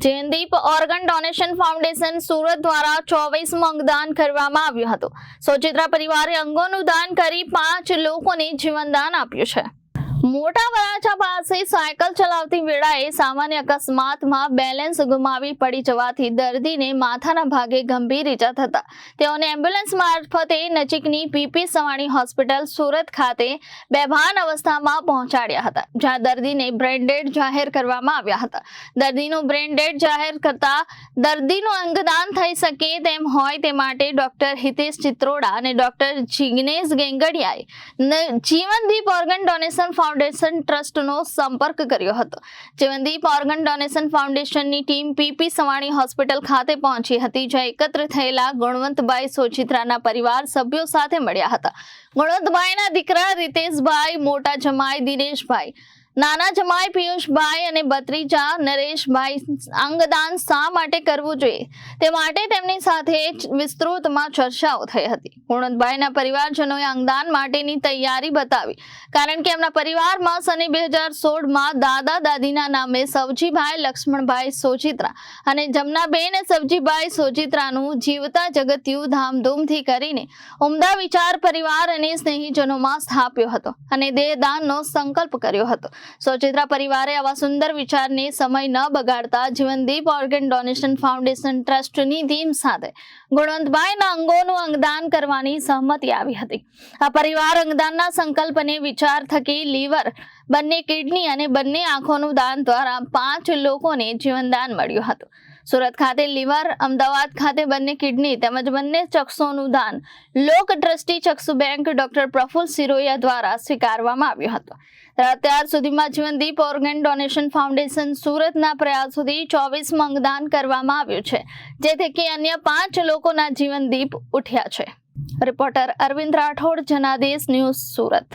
જયંદીપ organ donation foundation Surat દ્વારા 24મું અંગદાન કરવામાં આવ્યું હતું। સોચિત્રા પરિવારે અંગોનું દાન કરી 5 લોકોને જીવનદાન આપ્યું છે। મોટા વરાછા પાસે સાયકલ ચલાવતી વેળાએ સામાન્ય અકસ્માતમાં બેલેન્સ ગુમાવી પડી જવાથી દર્દીને માથાના ભાગે ગંભીર ઈજા થતા તેઓને એમ્બ્યુલન્સ મારફતે નજીકની પીપી સવાણી હોસ્પિટલ સુરત ખાતે બેભાન અવસ્થામાં પહોંચાડ્યા હતા, જ્યાં દર્દીને બ્રેન ડેડ જાહેર કરવામાં આવ્યા હતા। દર્દીનું બ્રેન ડેડ જાહેર કરતા દર્દીનું અંગદાન થઈ શકે તેમ હોય તે માટે ડોક્ટર હિતેશ ચિત્રોડા અને ડોક્ટર જિગ્નેશ ગેંગડિયાએ જીવનદીપ ઓર્ગન ડોનેશન ફાઉન્ડેશન ટ્રસ્ટનો સંપર્ક કર્યો હતો। જીવનદીપ ઓર્ગન ડોનેશન ફાઉન્ડેશનની ટીમ પીપી સવાણી હોસ્પિટલ ખાતે પહોંચી હતી, જ્યાં એકત્ર થયેલા ગુણવંતભાઈ સોચિત્રાના પરિવાર સભ્યો સાથે મળ્યા હતા। ગુણવંતભાઈના દીકરા રીતેશભાઈ, મોટા જમાઈ દિનેશભાઈ, નાના જમાઈ પિયુષભાઈ અને ભત્રીજા નરેશભાઈ અંગદાન શા માટે કરવું જોઈએ તે માટે તેમની સાથે વિસ્તૃતમાં ચર્ચાઓ થઈ હતી। ગુણવંતભાઈના પરિવારજનોએ અંગદાન માટેની તૈયારી બતાવી, કારણ કે એમના પરિવારમાં સને 2016માં દાદા દાદીના નામે સવજીભાઈ લક્ષ્મણભાઈ સોચિત્રા અને જમનાબેન સવજીભાઈ સોચિત્રાનું જીવતા જગત્યું ધામધૂમથી કરીને ઉમદા વિચાર પરિવાર અને સ્નેહીજનોમાં સ્થાપ્યો હતો અને દેહદાનનો સંકલ્પ કર્યો હતો। સોચિત્રા પરિવારે આવા સુંદર વિચારને સમય ન બગાડતા જીવનદીપ ઓર્ગન ડોનેશન ફાઉન્ડેશન ટ્રસ્ટની ટીમ સાથે ગુણવંતભાઈના અંગોનું અંગદાન કરવાની સહમતિ આવી હતી। આ પરિવાર અંગદાનના સંકલ્પને વિચાર થકી લીવર, બંને કિડની અને બંને આંખોનું દાન દ્વારા 5 લોકોને જીવનદાન મળ્યું હતું। સુરત ખાતે લીવર, અમદાવાદ ખાતે બંને કિડની તેમજ બંને ચક્ષુનું દાન લોક ટ્રસ્ટી ચક્ષુ બેંક ડોક્ટર પ્રફુલ સિરોયા દ્વારા સ્વીકારવામાં આવ્યું હતું। અત્યાર સુધીમાં જીવનદીપ ઓર્ગન ડોનેશન ફાઉન્ડેશન સુરતના પ્રયાસોથી 24મું અંગદાન કરવામાં આવ્યું છે, જેથી કે અન્ય 5 લોકોના જીવનદીપ ઉઠ્યા છે। Reporter Arvind Rathod, Janadesh news, Surat.